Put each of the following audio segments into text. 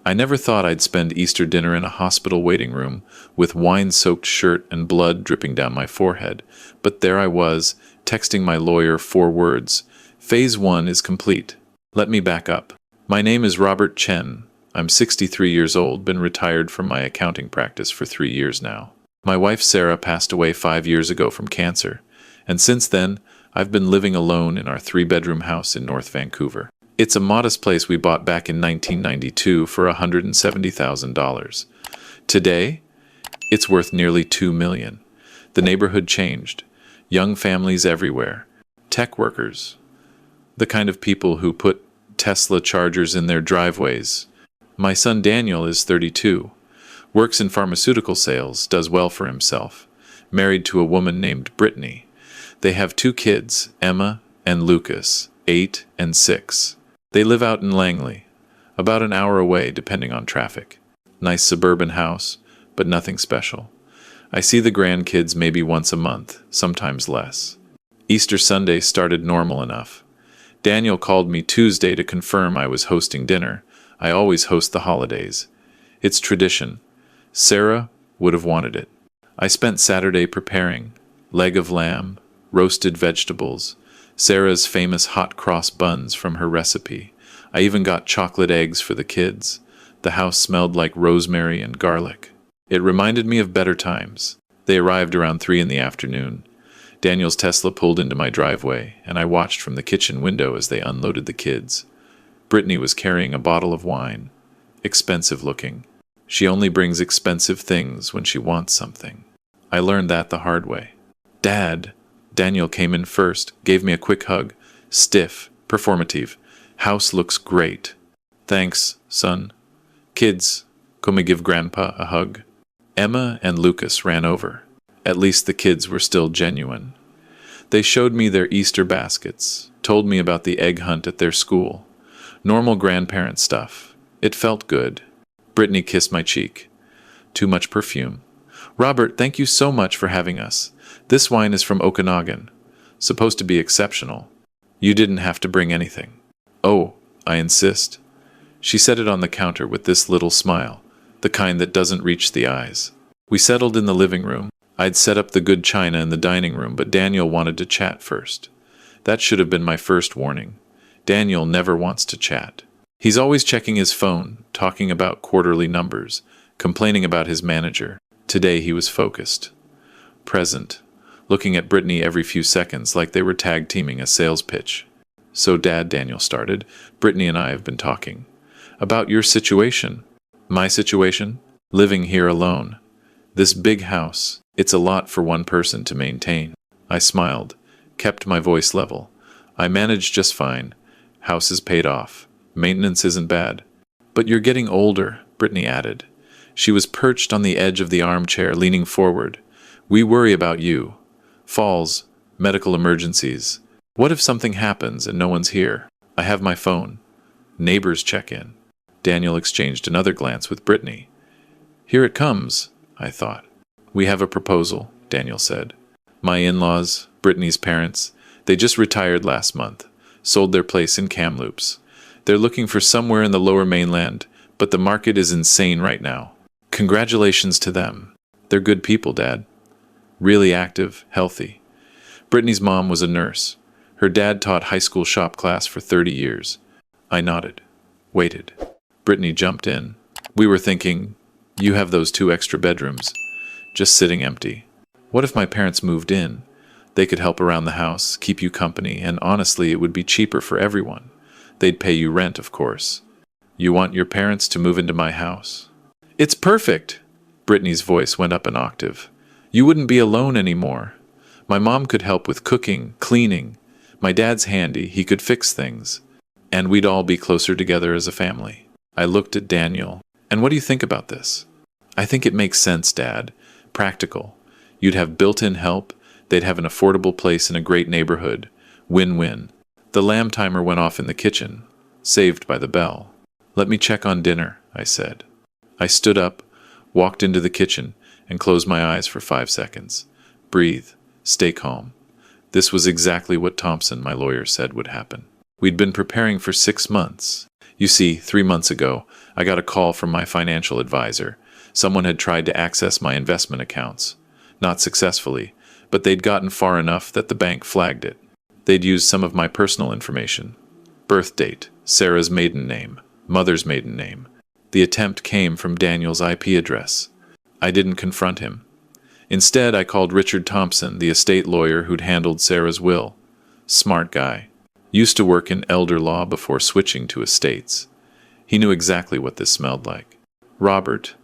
I never thought I'd spend Easter dinner in a hospital waiting room with wine-soaked shirt and blood dripping down my forehead, but there I was, texting my lawyer 4 words. Phase 1 is complete. Let me back up. My name is Robert Chen. I'm 63 years old, been retired from my accounting practice for 3 years now. My wife Sarah passed away 5 years ago from cancer, and since then, I've been living alone in our 3-bedroom house in North Vancouver. It's a modest place we bought back in 1992 for $170,000. Today, it's worth nearly $2 million. The neighborhood changed. Young families everywhere. Tech workers. The kind of people who put Tesla chargers in their driveways. My son Daniel is 32. Works in pharmaceutical sales, does well for himself. Married to a woman named Brittany. They have 2 kids, Emma and Lucas, 8 and 6. They live out in Langley, about an hour away depending on traffic. Nice suburban house, but nothing special. I see the grandkids maybe once a month, sometimes less. Easter Sunday started normal enough. Daniel called me Tuesday to confirm I was hosting dinner. I always host the holidays. It's tradition. Sarah would have wanted it. I spent Saturday preparing leg of lamb, roasted vegetables, Sarah's famous hot cross buns from her recipe. I even got chocolate eggs for the kids. The house smelled like rosemary and garlic. It reminded me of better times. They arrived around 3 in the afternoon. Daniel's Tesla pulled into my driveway, and I watched from the kitchen window as they unloaded the kids. Brittany was carrying a bottle of wine. Expensive looking. She only brings expensive things when she wants something. I learned that the hard way. Dad, Daniel came in first, gave me a quick hug. Stiff, performative. House looks great. Thanks, son. Kids, come and give Grandpa a hug. Emma and Lucas ran over. At least the kids were still genuine. They showed me their Easter baskets, told me about the egg hunt at their school. Normal grandparent stuff. It felt good. Brittany kissed my cheek. Too much perfume. Robert, thank you so much for having us. This wine is from Okanagan. Supposed to be exceptional. You didn't have to bring anything. Oh, I insist. She set it on the counter with this little smile, the kind that doesn't reach the eyes. We settled in the living room. I'd set up the good china in the dining room, but Daniel wanted to chat first. That should have been my first warning. Daniel never wants to chat. He's always checking his phone, talking about quarterly numbers, complaining about his manager. Today he was focused. Present. Looking at Brittany every few seconds like they were tag-teaming a sales pitch. So Dad, Daniel started, Brittany and I have been talking. About your situation. My situation? Living here alone. This big house. It's a lot for one person to maintain. I smiled, kept my voice level. I managed just fine. House is paid off. Maintenance isn't bad. But you're getting older, Brittany added. She was perched on the edge of the armchair, leaning forward. We worry about you. Falls, medical emergencies. What if something happens and no one's here? I have my phone. Neighbors check in. Daniel exchanged another glance with Brittany. Here it comes, I thought. We have a proposal, Daniel said. My in-laws, Brittany's parents, they just retired last month. Sold their place in Kamloops. They're looking for somewhere in the lower mainland, but the market is insane right now. Congratulations to them. They're good people, Dad. Really active, healthy. Brittany's mom was a nurse. Her dad taught high school shop class for 30 years. I nodded. Waited. Brittany jumped in. We were thinking, you have those 2 extra bedrooms. Just sitting empty. What if my parents moved in? They could help around the house, keep you company, and honestly, it would be cheaper for everyone. They'd pay you rent, of course. You want your parents to move into my house? It's perfect! Brittany's voice went up an octave. You wouldn't be alone anymore. My mom could help with cooking, cleaning. My dad's handy, he could fix things. And we'd all be closer together as a family. I looked at Daniel. And what do you think about this? I think it makes sense, Dad. Practical. You'd have built-in help. They'd have an affordable place in a great neighborhood. Win-win. The lamb timer went off in the kitchen, saved by the bell. Let me check on dinner, I said. I stood up, walked into the kitchen, and closed my eyes for 5 seconds. Breathe. Stay calm. This was exactly what Thompson, my lawyer, said would happen. We'd been preparing for 6 months. You see, 3 months ago, I got a call from my financial advisor. Someone had tried to access my investment accounts. Not successfully, but they'd gotten far enough that the bank flagged it. They'd used some of my personal information. Birth date, Sarah's maiden name, mother's maiden name. The attempt came from Daniel's IP address. I didn't confront him. Instead, I called Richard Thompson, the estate lawyer who'd handled Sarah's will. Smart guy. Used to work in elder law before switching to estates. He knew exactly what this smelled like. Robert.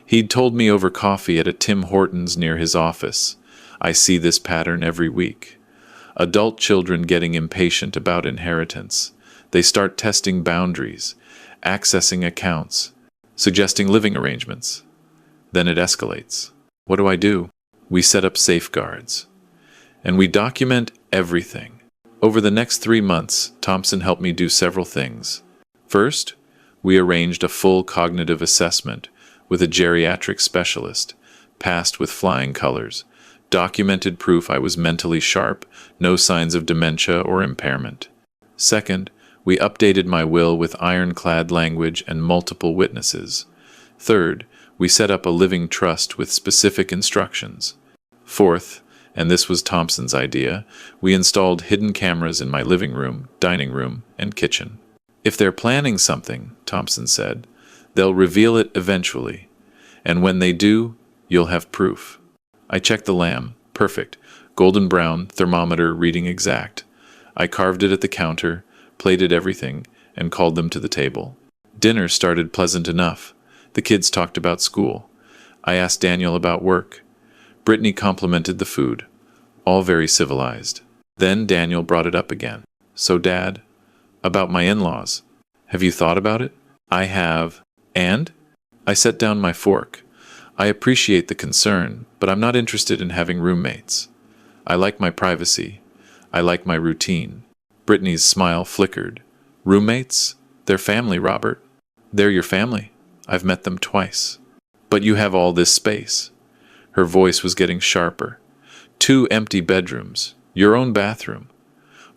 He'd told me over coffee at a Tim Hortons near his office. I see this pattern every week. Adult children getting impatient about inheritance. They start testing boundaries, accessing accounts, suggesting living arrangements. Then it escalates. What do? We set up safeguards. And we document everything. Over the next 3 months, Thompson helped me do several things. First, we arranged a full cognitive assessment with a geriatric specialist, passed with flying colors, documented proof I was mentally sharp, no signs of dementia or impairment. Second, we updated my will with ironclad language and multiple witnesses. Third, we set up a living trust with specific instructions. Fourth, and this was Thompson's idea, we installed hidden cameras in my living room, dining room, and kitchen. If they're planning something, Thompson said, they'll reveal it eventually. And when they do, you'll have proof. I checked the lamb. Perfect. Golden brown, thermometer reading exact. I carved it at the counter, plated everything, and called them to the table. Dinner started pleasant enough. The kids talked about school. I asked Daniel about work. Brittany complimented the food. All very civilized. Then Daniel brought it up again. So, Dad, about my in-laws. Have you thought about it? I have. And? I set down my fork. I appreciate the concern, but I'm not interested in having roommates. I like my privacy. I like my routine. Brittany's smile flickered. Roommates? They're family, Robert. They're your family. I've met them twice. But you have all this space. Her voice was getting sharper. 2 empty bedrooms. Your own bathroom.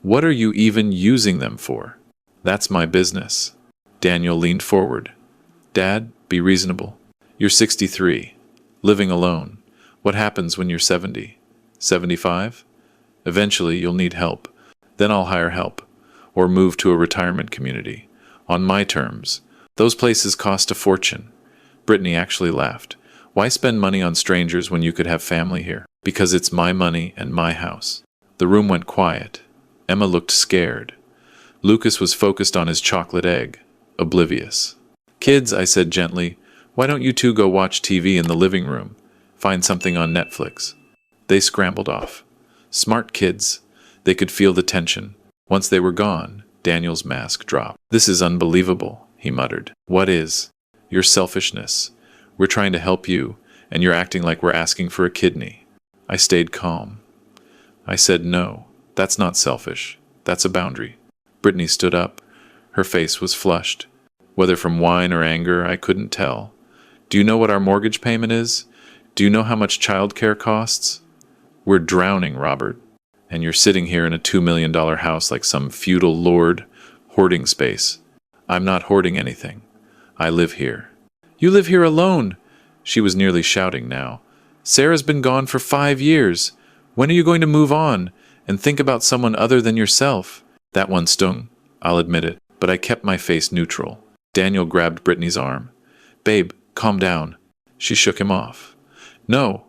What are you even using them for? That's my business. Daniel leaned forward. Dad, be reasonable. You're 63, living alone. What happens when you're 70? 75? Eventually, you'll need help. Then I'll hire help. Or move to a retirement community. On my terms. Those places cost a fortune. Brittany actually laughed. Why spend money on strangers when you could have family here? Because it's my money and my house. The room went quiet. Emma looked scared. Lucas was focused on his chocolate egg, oblivious. Kids, I said gently, why don't you two go watch TV in the living room? Find something on Netflix. They scrambled off. Smart kids. They could feel the tension. Once they were gone, Daniel's mask dropped. This is unbelievable, he muttered. What is? Your selfishness. We're trying to help you, and you're acting like we're asking for a kidney. I stayed calm. I said no. That's not selfish. That's a boundary. Brittany stood up. Her face was flushed. Whether from wine or anger, I couldn't tell. Do you know what our mortgage payment is? Do you know how much childcare costs? We're drowning, Robert. And you're sitting here in a $2 million house like some feudal lord, hoarding space. I'm not hoarding anything. I live here. You live here alone! She was nearly shouting now. Sarah's been gone for 5 years. When are you going to move on and think about someone other than yourself? That one stung, I'll admit it, but I kept my face neutral. Daniel grabbed Brittany's arm. Babe, calm down. She shook him off. No,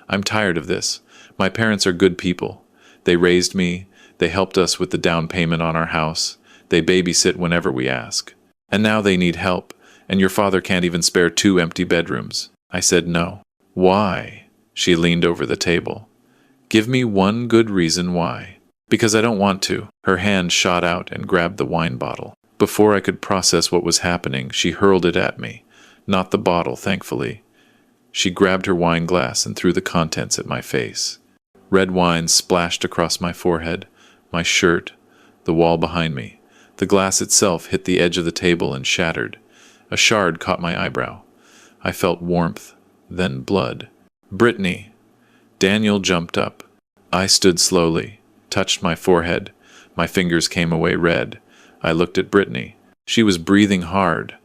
I'm tired of this. My parents are good people. They raised me. They helped us with the down payment on our house. They babysit whenever we ask. And now they need help, and your father can't even spare 2 empty bedrooms. I said no. Why? She leaned over the table. Give me one good reason why. Because I don't want to. Her hand shot out and grabbed the wine bottle. Before I could process what was happening, she hurled it at me. Not the bottle, thankfully. She grabbed her wine glass and threw the contents at my face. Red wine splashed across my forehead, my shirt, the wall behind me. The glass itself hit the edge of the table and shattered. A shard caught my eyebrow. I felt warmth, then blood. Brittany! Daniel jumped up. I stood slowly, touched my forehead. My fingers came away red. I looked at Brittany. She was breathing hard,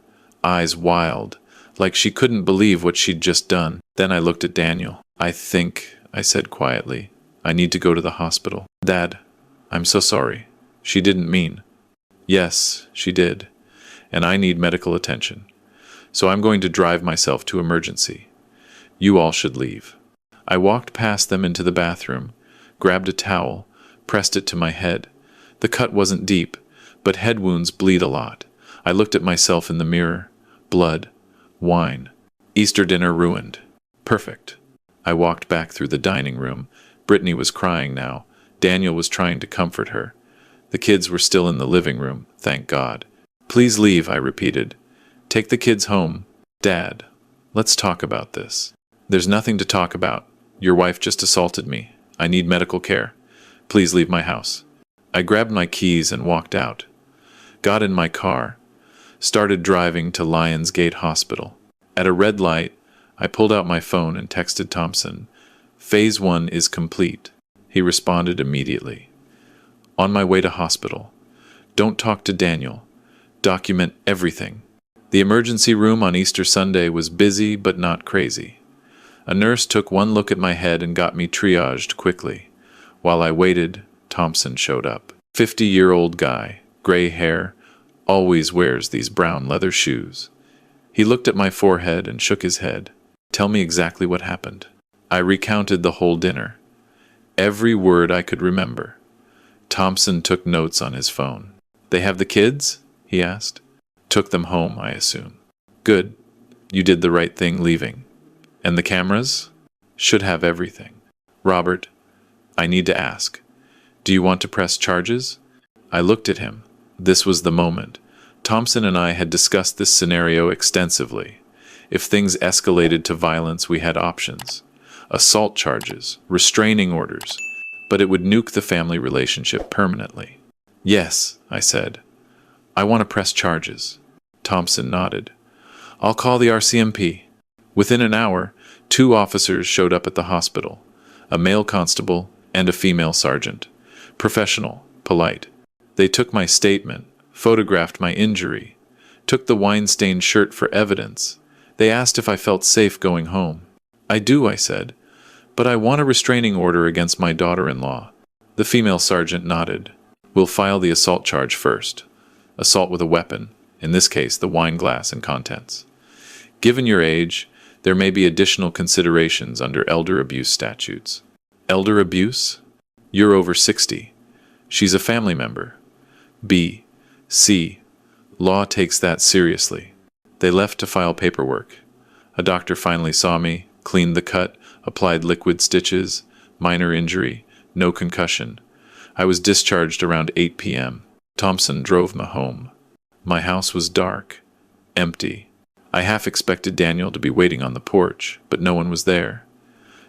eyes wild, like she couldn't believe what she'd just done. Then I looked at Daniel. I think, I said quietly, I need to go to the hospital. Dad, I'm so sorry. She didn't mean. Yes, she did. And I need medical attention. So I'm going to drive myself to emergency. You all should leave. I walked past them into the bathroom, grabbed a towel, pressed it to my head. The cut wasn't deep, but head wounds bleed a lot. I looked at myself in the mirror. Blood. Wine. Easter dinner ruined. Perfect. I walked back through the dining room. Brittany was crying now. Daniel was trying to comfort her. The kids were still in the living room, thank God. Please leave, I repeated. Take the kids home. Dad, let's talk about this. There's nothing to talk about. Your wife just assaulted me. I need medical care. Please leave my house. I grabbed my keys and walked out. Got in my car. Started driving to Lions Gate Hospital. At a red light, I pulled out my phone and texted Thompson. Phase 1 is complete. He responded immediately. On my way to hospital. Don't talk to Daniel. Document everything. The emergency room on Easter Sunday was busy but not crazy. A nurse took one look at my head and got me triaged quickly. While I waited, Thompson showed up. 50-year-old guy, gray hair, always wears these brown leather shoes. He looked at my forehead and shook his head. Tell me exactly what happened. I recounted the whole dinner. Every word I could remember. Thompson took notes on his phone. They have the kids? He asked. Took them home, I assume. Good. You did the right thing leaving. And the cameras? Should have everything. Robert, I need to ask. Do you want to press charges? I looked at him. This was the moment. Thompson and I had discussed this scenario extensively. If things escalated to violence, we had options. Assault charges, restraining orders, but it would nuke the family relationship permanently. Yes, I said. I want to press charges. Thompson nodded. I'll call the RCMP. Within an hour, 2 officers showed up at the hospital, a male constable and a female sergeant. Professional, polite. They took my statement, photographed my injury, took the wine-stained shirt for evidence. They asked if I felt safe going home. I do, I said, but I want a restraining order against my daughter-in-law. The female sergeant nodded. We'll file the assault charge first. Assault with a weapon, in this case the wine glass and contents. Given your age, there may be additional considerations under elder abuse statutes. Elder abuse? You're over 60. She's a family member. B. C. Law takes that seriously. They left to file paperwork. A doctor finally saw me, cleaned the cut, applied liquid stitches, minor injury, no concussion. I was discharged around 8 p.m. Thompson drove me home. My house was dark, empty. I half expected Daniel to be waiting on the porch, but no one was there.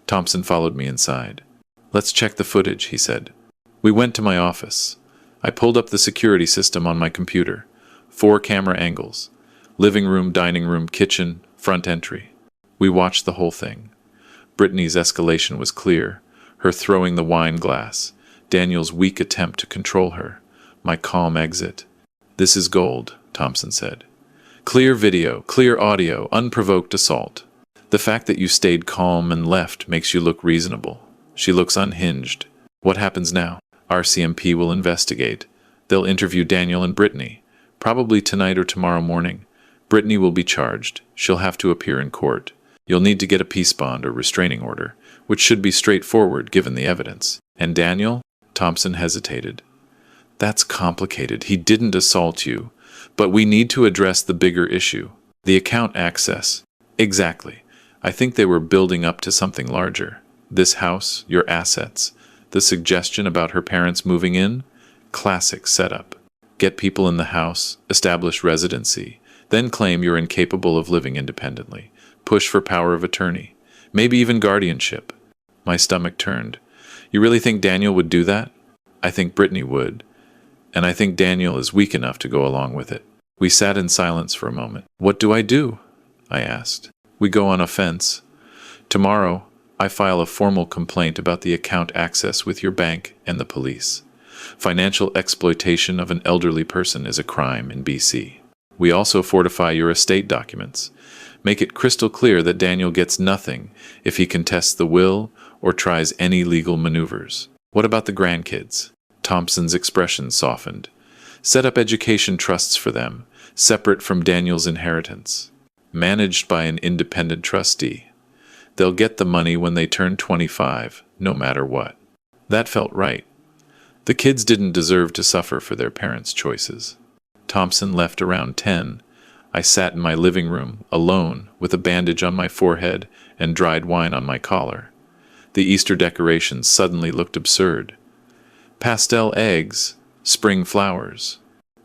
Thompson followed me inside. Let's check the footage, he said. We went to my office. I pulled up the security system on my computer. 4 camera angles. Living room, dining room, kitchen, front entry. We watched the whole thing. Brittany's escalation was clear. Her throwing the wine glass. Daniel's weak attempt to control her. My calm exit. This is gold, Thompson said. Clear video, clear audio, unprovoked assault. The fact that you stayed calm and left makes you look reasonable. She looks unhinged. What happens now? RCMP will investigate. They'll interview Daniel and Brittany. Probably tonight or tomorrow morning. Brittany will be charged. She'll have to appear in court. You'll need to get a peace bond or restraining order, which should be straightforward given the evidence. And Daniel? Thompson hesitated. That's complicated. He didn't assault you. But we need to address the bigger issue. The account access. Exactly. I think they were building up to something larger. This house, your assets. The suggestion about her parents moving in? Classic setup. Get people in the house, establish residency, then claim you're incapable of living independently. Push for power of attorney. Maybe even guardianship. My stomach turned. You really think Daniel would do that? I think Brittany would. And I think Daniel is weak enough to go along with it. We sat in silence for a moment. What do I do? I asked. We go on offense. Tomorrow, I file a formal complaint about the account access with your bank and the police. Financial exploitation of an elderly person is a crime in BC. We also fortify your estate documents. Make it crystal clear that Daniel gets nothing if he contests the will or tries any legal maneuvers. What about the grandkids? Thompson's expression softened. Set up education trusts for them, separate from Daniel's inheritance. Managed by an independent trustee. They'll get the money when they turn 25, no matter what. That felt right. The kids didn't deserve to suffer for their parents' choices. Thompson left around 10. I sat in my living room, alone, with a bandage on my forehead and dried wine on my collar. The Easter decorations suddenly looked absurd. Pastel eggs, spring flowers,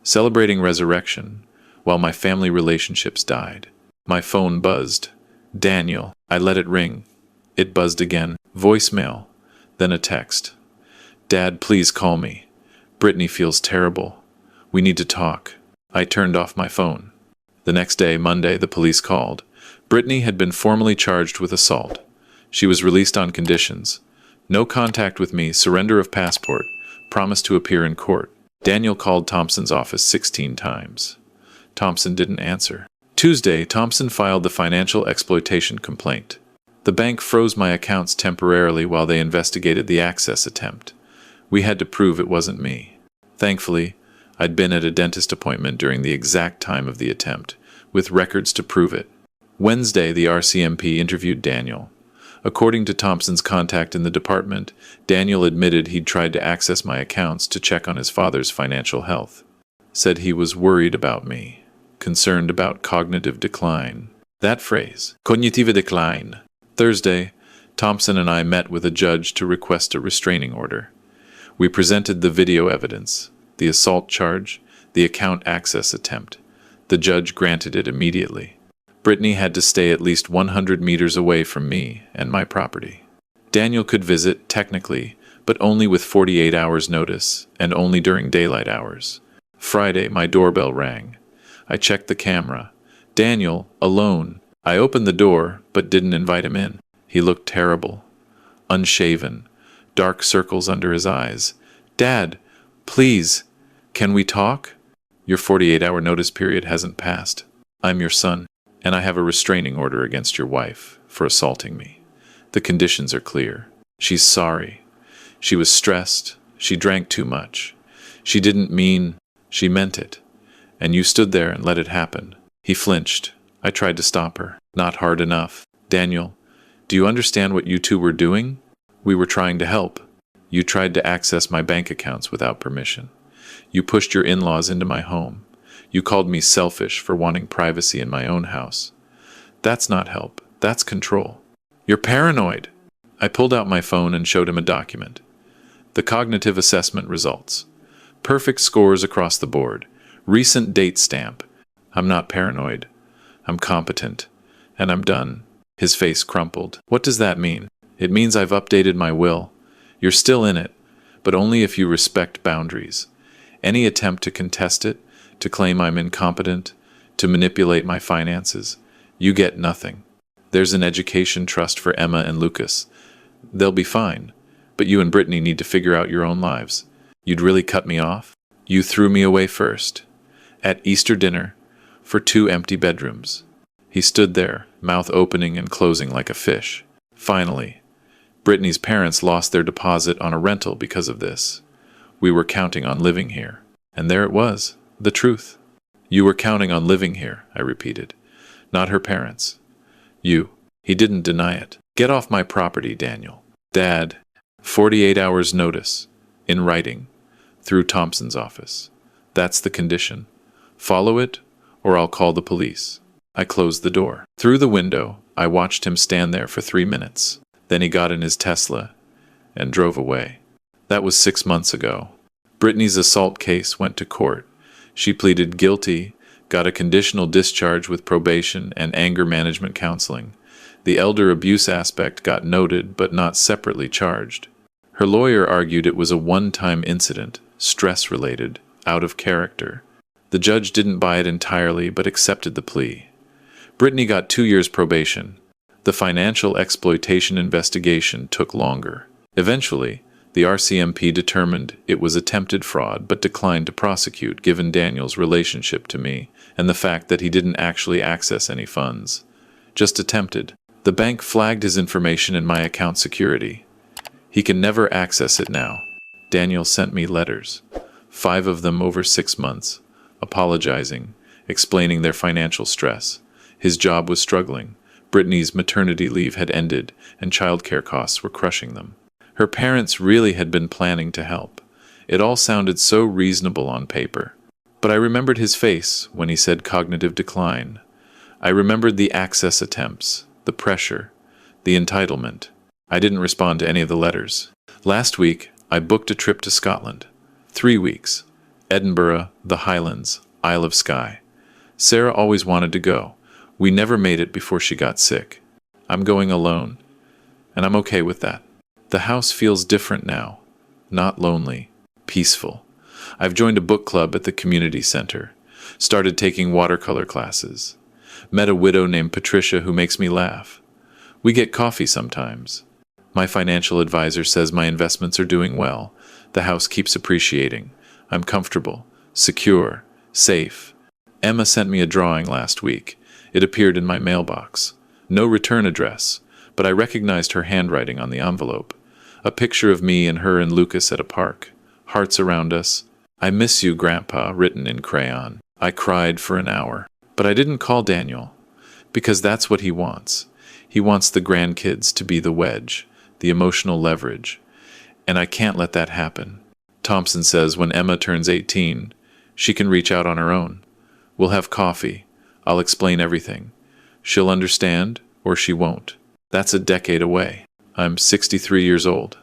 celebrating resurrection, while my family relationships died. My phone buzzed. Daniel. I let it ring. It buzzed again. Voicemail. Then a text. Dad, please call me. Brittany feels terrible. We need to talk. I turned off my phone. The next day, Monday, the police called. Brittany had been formally charged with assault. She was released on conditions. No contact with me, surrender of passport, promise to appear in court. Daniel called Thompson's office 16 times. Thompson didn't answer. Tuesday, Thompson filed the financial exploitation complaint. The bank froze my accounts temporarily while they investigated the access attempt. We had to prove it wasn't me. Thankfully, I'd been at a dentist appointment during the exact time of the attempt, with records to prove it. Wednesday, the RCMP interviewed Daniel. According to Thompson's contact in the department, Daniel admitted he'd tried to access my accounts to check on his father's financial health. Said he was worried about me, concerned about cognitive decline. That phrase, cognitive decline. Thursday, Thompson and I met with a judge to request a restraining order. We presented the video evidence, the assault charge, the account access attempt. The judge granted it immediately. Brittany had to stay at least 100 meters away from me and my property. Daniel could visit, technically, but only with 48 hours' notice, and only during daylight hours. Friday, my doorbell rang. I checked the camera. Daniel, alone. I opened the door, but didn't invite him in. He looked terrible. Unshaven. Dark circles under his eyes. Dad, please, can we talk? Your 48-hour notice period hasn't passed. I'm your son, and I have a restraining order against your wife for assaulting me. The conditions are clear. She's sorry. She was stressed. She drank too much. She didn't mean, she meant it. And you stood there and let it happen. He flinched. I tried to stop her. Not hard enough. Daniel, do you understand what you two were doing? We were trying to help. You tried to access my bank accounts without permission. You pushed your in-laws into my home. You called me selfish for wanting privacy in my own house. That's not help. That's control. You're paranoid. I pulled out my phone and showed him a document. The cognitive assessment results. Perfect scores across the board. Recent date stamp. I'm not paranoid. I'm competent. And I'm done. His face crumpled. What does that mean? It means I've updated my will. You're still in it, but only if you respect boundaries. Any attempt to contest it, to claim I'm incompetent, to manipulate my finances, you get nothing. There's an education trust for Emma and Lucas. They'll be fine, but you and Brittany need to figure out your own lives. You'd really cut me off? You threw me away first. At Easter dinner, for 2 empty bedrooms. He stood there, mouth opening and closing like a fish. Finally, Brittany's parents lost their deposit on a rental because of this. We were counting on living here. And there it was, the truth. You were counting on living here, I repeated. Not her parents. You. He didn't deny it. Get off my property, Daniel. Dad. 48 hours notice. In writing. Through Thompson's office. That's the condition. Follow it, or I'll call the police. I closed the door. Through the window, I watched him stand there for 3 minutes. Then he got in his Tesla and drove away. That was 6 months ago. Brittany's assault case went to court. She pleaded guilty, got a conditional discharge with probation and anger management counseling. The elder abuse aspect got noted but not separately charged. Her lawyer argued it was a one-time incident, stress-related, out of character. The judge didn't buy it entirely but accepted the plea. Brittany got 2 years probation. The financial exploitation investigation took longer. Eventually, the The RCMP determined it was attempted fraud but declined to prosecute given Daniel's relationship to me and the fact that he didn't actually access any funds. Just attempted. The bank flagged his information in my account security. He can never access it now. Daniel sent me letters, 5 of them over 6 months, apologizing, explaining their financial stress. His job was struggling. Brittany's maternity leave had ended, and childcare costs were crushing them. Her parents really had been planning to help. It all sounded so reasonable on paper. But I remembered his face when he said cognitive decline. I remembered the access attempts, the pressure, the entitlement. I didn't respond to any of the letters. Last week, I booked a trip to Scotland. 3 weeks. Edinburgh, the Highlands, Isle of Skye. Sarah always wanted to go. We never made it before she got sick. I'm going alone, and I'm okay with that. The house feels different now. Not lonely, peaceful. I've joined a book club at the community center. Started taking watercolor classes. Met a widow named Patricia who makes me laugh. We get coffee sometimes. My financial advisor says my investments are doing well. The house keeps appreciating. I'm comfortable, secure, safe. Emma sent me a drawing last week. It appeared in my mailbox. No return address, but I recognized her handwriting on the envelope. A picture of me and her and Lucas at a park. Hearts around us. I miss you, Grandpa, written in crayon. I cried for an hour. But I didn't call Daniel, because that's what he wants. He wants the grandkids to be the wedge, the emotional leverage. And I can't let that happen. Thompson says when Emma turns 18, she can reach out on her own. We'll have coffee. I'll explain everything. She'll understand, or she won't. That's a decade away. I'm 63 years old.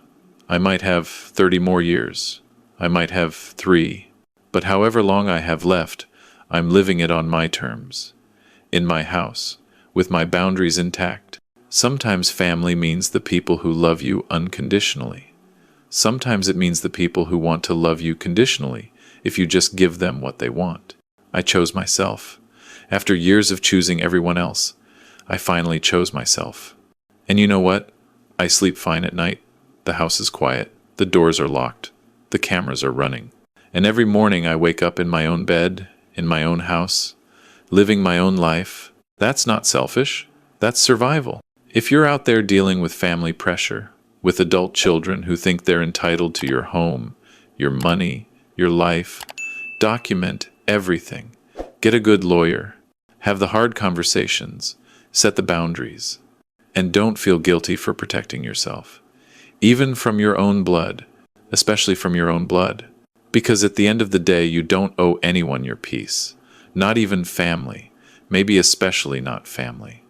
I might have 30 more years. I might have 3. But however long I have left, I'm living it on my terms. In my house, with my boundaries intact. Sometimes family means the people who love you unconditionally. Sometimes it means the people who want to love you conditionally, if you just give them what they want. I chose myself. After years of choosing everyone else, I finally chose myself. And you know what? I sleep fine at night. The house is quiet. The doors are locked. The cameras are running. And every morning I wake up in my own bed, in my own house, living my own life. That's not selfish. That's survival. If you're out there dealing with family pressure, with adult children who think they're entitled to your home, your money, your life, document everything. Get a good lawyer. Have the hard conversations. Set the boundaries. And don't feel guilty for protecting yourself. Even from your own blood, especially from your own blood. Because at the end of the day, you don't owe anyone your peace. Not even family. Maybe especially not family.